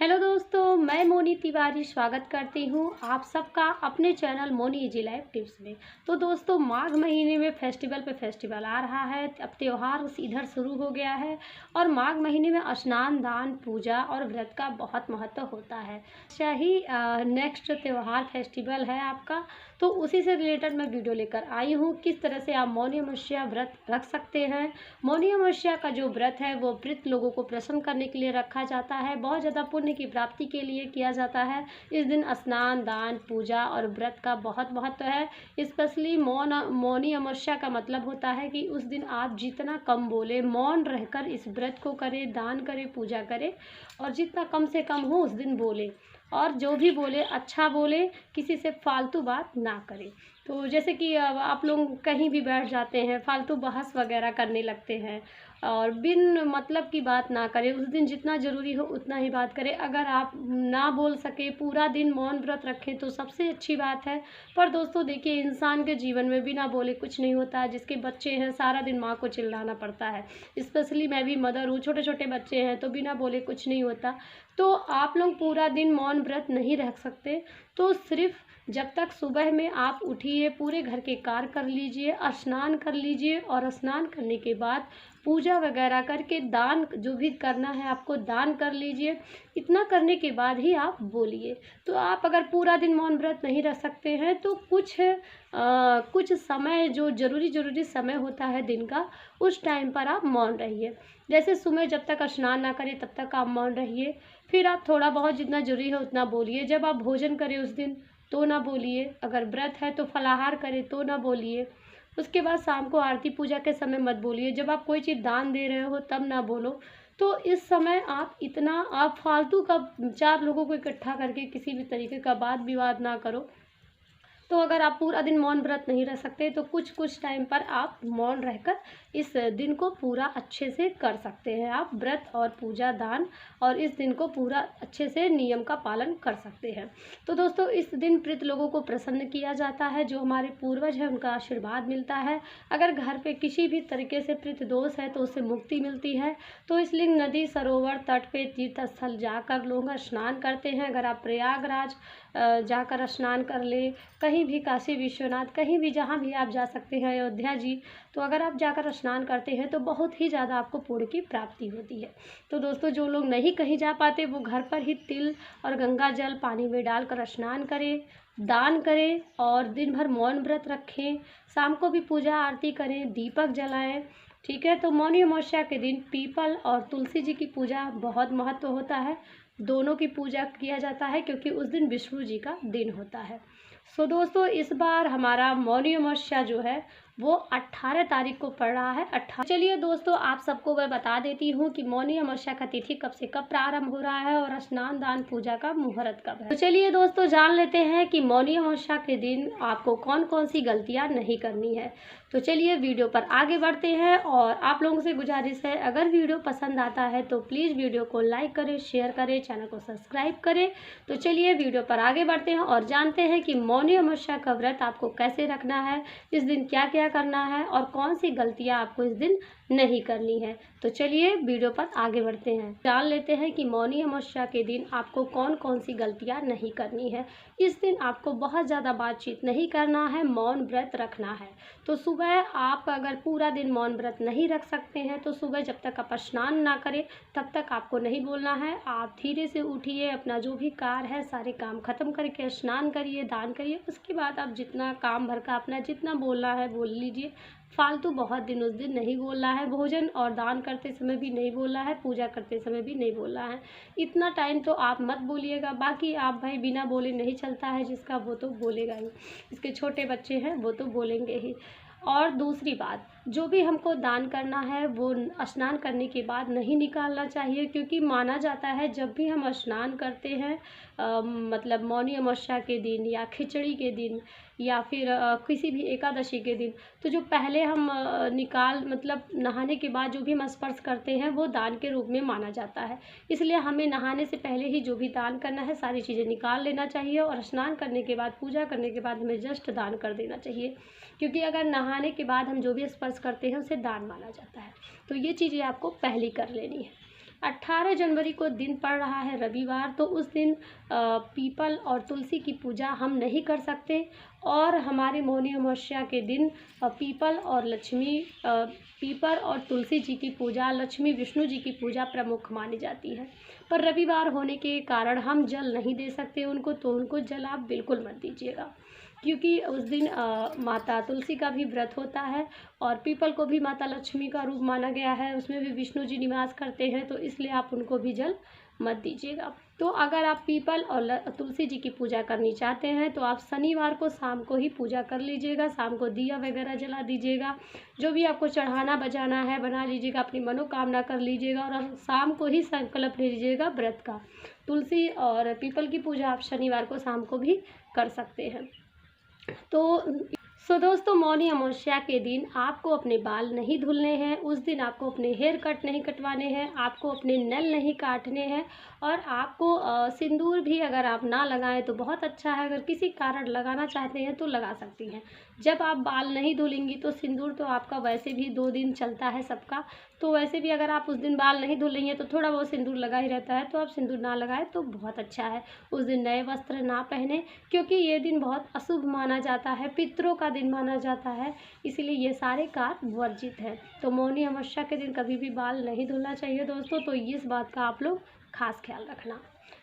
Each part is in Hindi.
हेलो दोस्तों, मैं मोनी तिवारी स्वागत करती हूँ आप सबका अपने channel Moni easy life tips में। तो दोस्तों, माघ महीने में फेस्टिवल पे फेस्टिवल आ रहा है। अब त्यौहार इधर शुरू हो गया है और माघ महीने में स्नान, दान, पूजा और व्रत का बहुत महत्व होता है। ही नेक्स्ट त्यौहार फेस्टिवल है आपका, तो उसी से रिलेटेड मैं वीडियो लेकर आई हूँ। किस तरह से आप मौनी अमावस्या व्रत रख सकते हैं। मौनी अमावस्या का जो व्रत है वो मृत लोगों को प्रसन्न करने के लिए रखा जाता है, बहुत ज़्यादा पुण्य की प्राप्ति के लिए किया जाता है। इस दिन स्नान, दान, पूजा और व्रत का बहुत महत्व है। स्पेशली मौनी अमावस्या का मतलब होता है कि उस दिन आप जितना कम बोले, मौन रहकर इस व्रत को करें, दान करें, पूजा करें और जितना कम से कम हो उस दिन बोले, और जो भी बोले अच्छा बोले, किसी से फालतू बात ना करें। तो जैसे कि अब आप लोग कहीं भी बैठ जाते हैं, फालतू बहस वगैरह करने लगते हैं और बिन मतलब की बात ना करें। उस दिन जितना ज़रूरी हो उतना ही बात करें। अगर आप ना बोल सके, पूरा दिन मौन व्रत रखें तो सबसे अच्छी बात है। पर दोस्तों देखिए, इंसान के जीवन में बिना बोले कुछ नहीं होता है। जिसके बच्चे हैं, सारा दिन माँ को चिल्लाना पड़ता है। स्पेशली मैं भी मदर हूँ, छोटे छोटे बच्चे हैं, तो बिना बोले कुछ नहीं होता। तो आप लोग पूरा दिन मौन व्रत नहीं रख सकते, तो सिर्फ जब तक सुबह में आप उठिए, पूरे घर के कार्य कर लीजिए, स्नान कर लीजिए और स्नान करने के बाद पूजा वगैरह करके दान जो भी करना है आपको दान कर लीजिए। इतना करने के बाद ही आप बोलिए। तो आप अगर पूरा दिन मौन व्रत नहीं रह सकते हैं तो कुछ समय जो ज़रूरी समय होता है दिन का, उस टाइम पर आप मौन रहिए। जैसे सुबह जब तक स्नान ना करें तब तक आप मौन रहिए। फिर आप थोड़ा बहुत जितना जरूरी है उतना बोलिए। जब आप भोजन करें उस दिन तो ना बोलिए। अगर व्रत है तो फलाहार करें तो ना बोलिए। उसके बाद शाम को आरती पूजा के समय मत बोलिए। जब आप कोई चीज़ दान दे रहे हो तब ना बोलो। तो इस समय आप फालतू का 4 लोगों को इकट्ठा करके किसी भी तरीके का वाद विवाद ना करो। तो अगर आप पूरा दिन मौन व्रत नहीं रह सकते तो कुछ टाइम पर आप मौन रहकर इस दिन को पूरा अच्छे से कर सकते हैं। आप व्रत और पूजा, दान और इस दिन को पूरा अच्छे से नियम का पालन कर सकते हैं। तो दोस्तों, इस दिन मृत लोगों को प्रसन्न किया जाता है। जो हमारे पूर्वज हैं उनका आशीर्वाद मिलता है। अगर घर पे किसी भी तरीके से पितृ दोष है तो उससे मुक्ति मिलती है। तो इसलिए नदी, सरोवर, तट पे, तीर्थ स्थल जाकर लोग स्नान करते हैं। अगर आप प्रयागराज जाकर स्नान कर ले, कहीं भी काशी विश्वनाथ, कहीं भी जहाँ भी आप जा सकते हैं, अयोध्या जी, तो अगर आप जाकर स्नान करते हैं तो बहुत ही ज़्यादा आपको पुण्य की प्राप्ति होती है। तो दोस्तों, जो लोग नहीं कहीं जा पाते वो घर पर ही तिल और गंगा जल पानी में डालकर स्नान करें, दान करें और दिन भर मौन व्रत रखें। शाम को भी पूजा आरती करें, दीपक जलाएं। ठीक है। तो मौनी अमावस्या के दिन पीपल और तुलसी जी की पूजा बहुत महत्व होता है। दोनों की पूजा किया जाता है क्योंकि उस दिन विष्णु जी का दिन होता है। सो दोस्तों, इस बार हमारा मौनी अमावस्या जो है वो 18 तारीख को पड़ रहा है। 18। चलिए दोस्तों, आप सबको मैं बता देती हूँ कि मौनी अमावस्या का तिथि कब से कब प्रारंभ हो रहा है और स्नान, दान, पूजा का मुहूर्त कब है। तो चलिए दोस्तों, जान लेते हैं कि मौनी अमावस्या के दिन आपको कौन कौन सी गलतियाँ नहीं करनी है। तो चलिए वीडियो पर आगे बढ़ते हैं और आप लोगों से गुजारिश है, अगर वीडियो पसंद आता है तो प्लीज़ वीडियो को लाइक करें, शेयर करें, चैनल को सब्सक्राइब करें। तो चलिए वीडियो पर आगे बढ़ते हैं और जानते हैं कि मौनी अमावस्या का व्रत आपको कैसे रखना है, इस दिन क्या क्या करना है और कौन सी गलतियां आपको इस दिन नहीं करनी है। तो चलिए वीडियो पर आगे बढ़ते हैं, जान लेते हैं कि मौनी अमावस्या के दिन आपको कौन कौन सी गलतियां नहीं करनी है। इस दिन आपको बहुत ज़्यादा बातचीत नहीं करना है, मौन व्रत रखना है। तो सुबह आप अगर पूरा दिन मौन व्रत नहीं रख सकते हैं तो सुबह जब तक आप स्नान ना करें तब तक आपको नहीं बोलना है। आप धीरे से उठिए, अपना जो भी कार्य है सारे काम खत्म करके स्नान करिए, दान करिए। उसके बाद आप जितना काम भर का अपना जितना बोलना है बोल लीजिए। फालतू बहुत दिन उस दिन नहीं बोलना है। भोजन और दान करते समय भी नहीं बोलना है, पूजा करते समय भी नहीं बोलना है। इतना टाइम तो आप मत बोलिएगा। बाकी आप भाई बिना बोले नहीं चलता है जिसका, वो तो बोलेगा ही। इसके छोटे बच्चे हैं वो तो बोलेंगे ही। और दूसरी बात, जो भी हमको दान करना है वो स्नान करने के बाद नहीं निकालना चाहिए, क्योंकि माना जाता है जब भी हम स्नान करते हैं मतलब मौनी अमावस्या के दिन या खिचड़ी के दिन या फिर किसी भी एकादशी के दिन, तो जो पहले हम मतलब नहाने के बाद जो भी हम स्पर्श करते हैं वो दान के रूप में माना जाता है। इसलिए हमें नहाने से पहले ही जो भी दान करना है सारी चीज़ें निकाल लेना चाहिए और स्नान करने के बाद, पूजा करने के बाद हमें जस्ट दान कर देना चाहिए, क्योंकि अगर नहाने के बाद हम जो भी स्पर्श करते हैं उसे दान माना जाता है। तो ये चीज़ें आपको पहले कर लेनी है। 18 जनवरी को दिन पड़ रहा है रविवार, तो उस दिन पीपल और तुलसी की पूजा हम नहीं कर सकते। और हमारे मौनी अमावस्या के दिन पीपल और तुलसी जी की पूजा, लक्ष्मी विष्णु जी की पूजा प्रमुख मानी जाती है। पर रविवार होने के कारण हम जल नहीं दे सकते उनको, तो उनको जल आप बिल्कुल मत दीजिएगा, क्योंकि उस दिन माता तुलसी का भी व्रत होता है और पीपल को भी माता लक्ष्मी का रूप माना गया है, उसमें भी विष्णु जी निवास करते हैं, तो इसलिए आप उनको भी जल मत दीजिएगा। तो अगर आप पीपल और तुलसी जी की पूजा करनी चाहते हैं तो आप शनिवार को शाम को ही पूजा कर लीजिएगा, शाम को दिया वगैरह जला दीजिएगा, जो भी आपको चढ़ाना बजाना है बना लीजिएगा, अपनी मनोकामना कर लीजिएगा और शाम को ही संकल्प ले लीजिएगा व्रत का। तुलसी और पीपल की पूजा आप शनिवार को शाम को भी कर सकते हैं। तो दोस्तों, मौनी अमावस्या के दिन आपको अपने बाल नहीं धुलने हैं, उस दिन आपको अपने हेयर कट नहीं कटवाने हैं, आपको अपने नल नहीं काटने हैं और आपको सिंदूर भी अगर आप ना लगाएं तो बहुत अच्छा है। अगर किसी कारण लगाना चाहते हैं तो लगा सकती हैं। जब आप बाल नहीं धुलेंगी तो सिंदूर तो आपका वैसे भी 2 दिन चलता है सबका, तो वैसे भी अगर आप उस दिन बाल नहीं धुलेंगी हैं तो थोड़ा बहुत सिंदूर लगा ही रहता है, तो आप सिंदूर ना लगाएं तो बहुत अच्छा है। उस दिन नए वस्त्र ना पहने, क्योंकि ये दिन बहुत अशुभ माना जाता है, पितरों का दिन माना जाता है, इसलिए ये सारे कार्य वर्जित है। तो मौनी अमावस्या के दिन कभी भी बाल नहीं धुलना चाहिए दोस्तों, तो इस बात का आप लोग खास ख्याल रखना।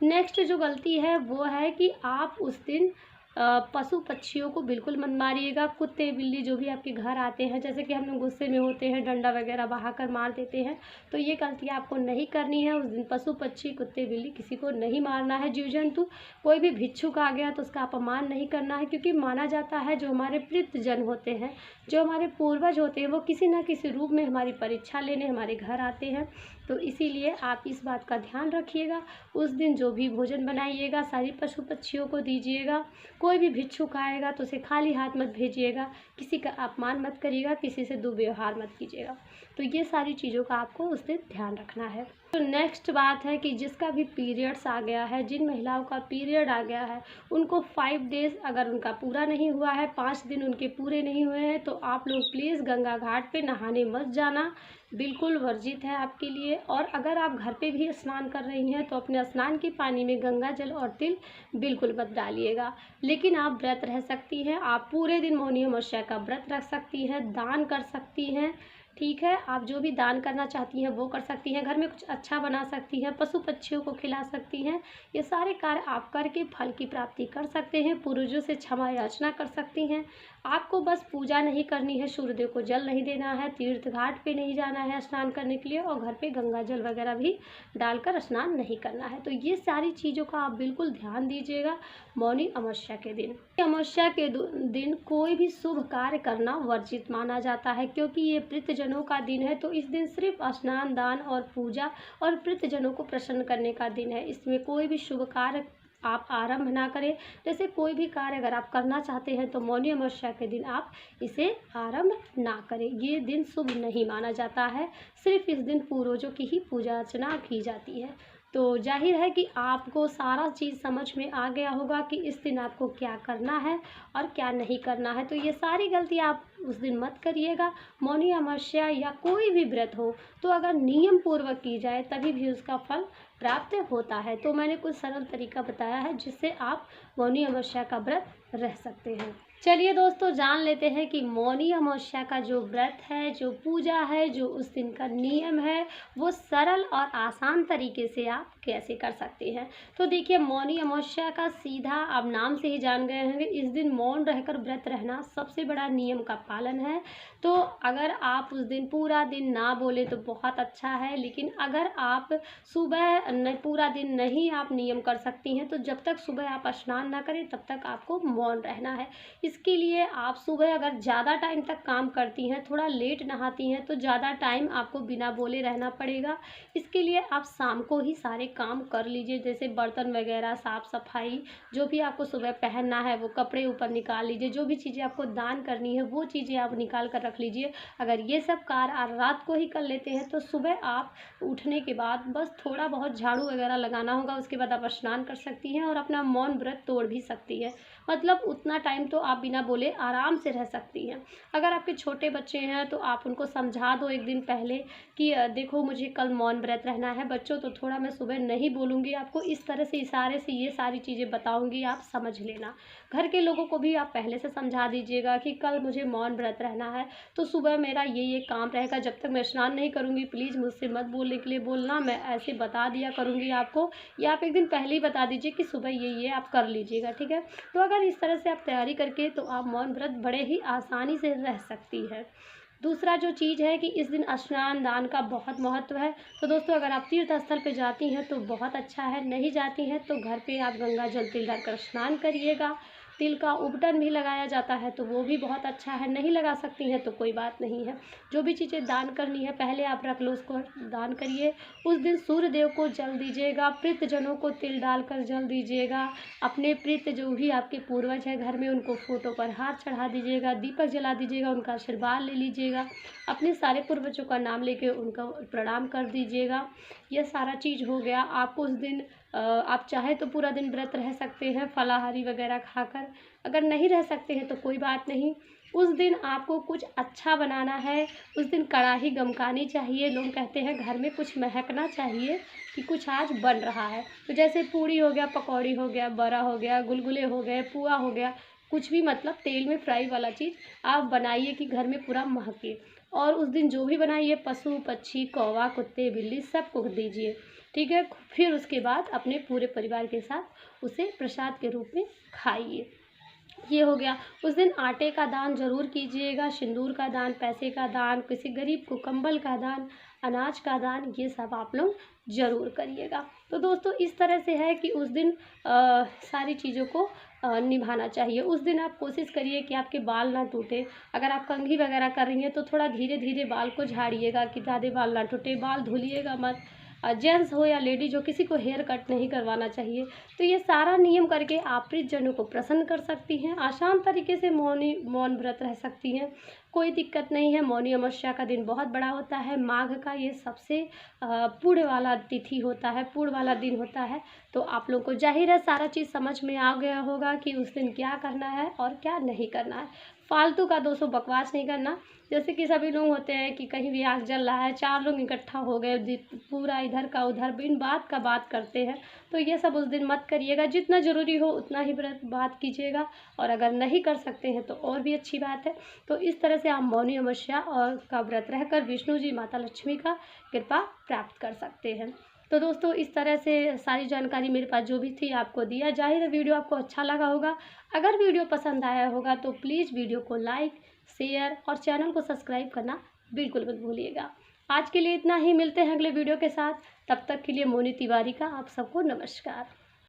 नेक्स्ट जो गलती है वो है कि आप उस दिन पशु पक्षियों को बिल्कुल मत मारिएगा। कुत्ते बिल्ली जो भी आपके घर आते हैं, जैसे कि हम लोग गुस्से में होते हैं डंडा वगैरह बहाकर मार देते हैं, तो ये गलती आपको नहीं करनी है। उस दिन पशु पक्षी कुत्ते बिल्ली किसी को नहीं मारना है। जीव जंतु कोई भी भिक्षुक आ गया तो उसका अपमान नहीं करना है, क्योंकि माना जाता है जो हमारे पितृजन होते हैं, जो हमारे पूर्वज होते हैं, वो किसी न किसी रूप में हमारी परीक्षा लेने हमारे घर आते हैं। तो इसीलिए आप इस बात का ध्यान रखिएगा। उस दिन जो भी भोजन बनाइएगा सारी पशु पक्षियों को दीजिएगा। कोई भी भिक्षुक आएगा तो उसे खाली हाथ मत भेजिएगा, किसी का अपमान मत करिएगा, किसी से दुर्व्यवहार मत कीजिएगा। तो ये सारी चीज़ों का आपको उस दिन ध्यान रखना है। तो नेक्स्ट बात है कि जिसका भी पीरियड्स आ गया है, जिन महिलाओं का पीरियड आ गया है, उनको 5 डेज़ अगर उनका पूरा नहीं हुआ है, 5 दिन उनके पूरे नहीं हुए हैं, तो आप लोग प्लीज़ गंगा घाट पे नहाने मत जाना, बिल्कुल वर्जित है आपके लिए। और अगर आप घर पे भी स्नान कर रही हैं तो अपने स्नान के पानी में गंगा जल और तिल बिल्कुल मत डालिएगा। लेकिन आप व्रत रह सकती हैं, आप पूरे दिन मौनी अमावस्या का व्रत रख सकती हैं, दान कर सकती हैं, ठीक है। आप जो भी दान करना चाहती हैं वो कर सकती हैं, घर में कुछ अच्छा बना सकती हैं, पशु पक्षियों को खिला सकती हैं। ये सारे कार्य आप करके फल की प्राप्ति कर सकते हैं, पूर्वजों से क्षमा याचना कर सकती हैं। आपको बस पूजा नहीं करनी है, सूर्यदेव को जल नहीं देना है, तीर्थ घाट पे नहीं जाना है स्नान करने के लिए, और घर पे गंगा जल वगैरह भी डालकर स्नान नहीं करना है। तो ये सारी चीज़ों का आप बिल्कुल ध्यान दीजिएगा मौनी अमावस्या के दिन। अमावस्या के दिन कोई भी शुभ कार्य करना वर्जित माना जाता है, क्योंकि ये पितृजनों का दिन है। तो इस दिन सिर्फ स्नान, दान और पूजा और पितृजनों को प्रसन्न करने का दिन है। इसमें कोई भी शुभ कार्य आप आरंभ ना करें। जैसे कोई भी कार्य अगर आप करना चाहते हैं तो मौनी अमावस्या के दिन आप इसे आरंभ ना करें, ये दिन शुभ नहीं माना जाता है। सिर्फ इस दिन पूर्वजों की ही पूजा अर्चना की जाती है। तो जाहिर है कि आपको सारा चीज़ समझ में आ गया होगा कि इस दिन आपको क्या करना है और क्या नहीं करना है। तो ये सारी गलती आप उस दिन मत करिएगा। मौनी अमावस्या या कोई भी व्रत हो तो अगर नियम पूर्वक की जाए तभी भी उसका फल प्राप्त होता है। तो मैंने कुछ सरल तरीका बताया है जिससे आप मौनी अमावस्या का व्रत रह सकते हैं। चलिए दोस्तों, जान लेते हैं कि मौनी अमावस्या का जो व्रत है, जो पूजा है, जो उस दिन का नियम है, वो सरल और आसान तरीके से आप कैसे कर सकते हैं। तो देखिए, मौनी अमावस्या का सीधा आप नाम से ही जान गए होंगे, इस दिन मौन रहकर व्रत रहना सबसे बड़ा नियम का पालन है। तो अगर आप उस दिन पूरा दिन ना बोले तो बहुत अच्छा है, लेकिन अगर आप सुबह पूरा दिन नहीं आप नियम कर सकती हैं तो जब तक सुबह आप स्नान ना करें तब तक आपको मौन रहना है। इसके लिए आप सुबह अगर ज़्यादा टाइम तक काम करती हैं, थोड़ा लेट नहाती हैं, तो ज़्यादा टाइम आपको बिना बोले रहना पड़ेगा। इसके लिए आप शाम को ही सारे काम कर लीजिए, जैसे बर्तन वगैरह, साफ़ सफाई, जो भी आपको सुबह पहनना है वो कपड़े ऊपर निकाल लीजिए, जो भी चीज़ें आपको दान करनी है वो चीज़ें आप निकाल कर रख लीजिए। अगर ये सब कार्य आप रात को ही कर लेते हैं तो सुबह आप उठने के बाद बस थोड़ा बहुत झाड़ू वगैरह लगाना होगा, उसके बाद आप स्नान कर सकती हैं और अपना मौन व्रत तोड़ भी सकती है। मतलब उतना टाइम तो आप बिना बोले आराम से रह सकती हैं। अगर आपके छोटे बच्चे हैं तो आप उनको समझा दो एक दिन पहले कि देखो मुझे कल मौन व्रत रहना है बच्चों, तो थोड़ा मैं सुबह नहीं बोलूँगी, आपको इस तरह से इशारे से ये सारी चीज़ें बताऊँगी, आप समझ लेना। घर के लोगों को भी आप पहले से समझा दीजिएगा कि कल मुझे मौन व्रत रहना है, तो सुबह मेरा ये काम रहेगा, जब तक मैं स्नान नहीं करूँगी प्लीज़ मुझसे मत बोलने के लिए बोलना, मैं ऐसे बता दिया करूँगी आपको, या आप एक दिन पहले ही बता दीजिए कि सुबह ये आप कर लीजिएगा, ठीक है। तो अगर इस तरह से आप तैयारी करके तो आप मौन व्रत बड़े ही आसानी से रह सकती है। दूसरा जो चीज़ है कि इस दिन स्नान दान का बहुत महत्व है। तो दोस्तों अगर आप तीर्थ स्थल पे जाती हैं तो बहुत अच्छा है, नहीं जाती हैं तो घर पे आप गंगा जल तिल डालकर स्नान करिएगा। तिल का उबटन भी लगाया जाता है तो वो भी बहुत अच्छा है, नहीं लगा सकती हैं तो कोई बात नहीं है। जो भी चीज़ें दान करनी है पहले आप रख लो, उसको दान करिए। उस दिन सूर्य देव को जल दीजिएगा, प्रीतजनों को तिल डालकर जल दीजिएगा। अपने प्रीत जो भी आपके पूर्वज हैं घर में उनको फ़ोटो पर हाथ चढ़ा दीजिएगा, दीपक जला दीजिएगा, उनका आशीर्वाद ले लीजिएगा। अपने सारे पूर्वजों का नाम लेके उनका प्रणाम कर दीजिएगा। यह सारा चीज़ हो गया। आपको उस दिन आप चाहे तो पूरा दिन व्रत रह सकते हैं फलाहारी वगैरह खाकर, अगर नहीं रह सकते हैं तो कोई बात नहीं। उस दिन आपको कुछ अच्छा बनाना है, उस दिन कड़ाही गमकानी चाहिए। लोग कहते हैं घर में कुछ महकना चाहिए कि कुछ आज बन रहा है। तो जैसे पूड़ी हो गया, पकौड़ी हो गया, बड़ा हो गया, गुलगुले हो गए, पुआ हो गया, कुछ भी मतलब तेल में फ्राई वाला चीज़ आप बनाइए कि घर में पूरा महके। और उस दिन जो भी बनाइए पशु पक्षी कौवा कुत्ते बिल्ली सबको दीजिए, ठीक है। फिर उसके बाद अपने पूरे परिवार के साथ उसे प्रसाद के रूप में खाइए। ये हो गया। उस दिन आटे का दान ज़रूर कीजिएगा, सिंदूर का दान, पैसे का दान, किसी गरीब को कंबल का दान, अनाज का दान, ये सब आप लोग ज़रूर करिएगा। तो दोस्तों इस तरह से है कि उस दिन सारी चीज़ों को निभाना चाहिए। उस दिन आप कोशिश करिए कि आपके बाल ना टूटे। अगर आप कंघी वगैरह कर रही हैं तो थोड़ा धीरे धीरे बाल को झाड़िएगा कि ज़्यादा बाल ना टूटे, बाल धुलिएगा मत। जेंट्स हो या लेडीज हो किसी को हेयर कट नहीं करवाना चाहिए। तो ये सारा नियम करके आप प्रियजनों को प्रसन्न कर सकती हैं, आसान तरीके से मौन व्रत रह सकती हैं, कोई दिक्कत नहीं है। मौनी अमावस्या का दिन बहुत बड़ा होता है, माघ का ये सबसे पूर्ण वाला तिथि होता है, पूर्ण वाला दिन होता है। तो आप लोग को जाहिर है सारा चीज़ समझ में आ गया होगा कि उस दिन क्या करना है और क्या नहीं करना है। फालतू का दोस्तों बकवास नहीं करना। जैसे कि सभी लोग होते हैं कि कहीं भी आग जल रहा है, 4 लोग इकट्ठा हो गए, पूरा इधर का उधर बिन बात का बात करते हैं, तो ये सब उस दिन मत करिएगा। जितना ज़रूरी हो उतना ही बात कीजिएगा, और अगर नहीं कर सकते हैं तो और भी अच्छी बात है। तो इस तरह से आप मौनी अमावस्या और का व्रत रहकर विष्णु जी माता लक्ष्मी का कृपा प्राप्त कर सकते हैं। तो दोस्तों इस तरह से सारी जानकारी मेरे पास जो भी थी आपको दिया। जाहिर है वीडियो आपको अच्छा लगा होगा। अगर वीडियो पसंद आया होगा तो प्लीज़ वीडियो को लाइक शेयर और चैनल को सब्सक्राइब करना बिल्कुल मत भूलिएगा। आज के लिए इतना ही, मिलते हैं अगले वीडियो के साथ। तब तक के लिए मोनी तिवारी का आप सबको नमस्कार।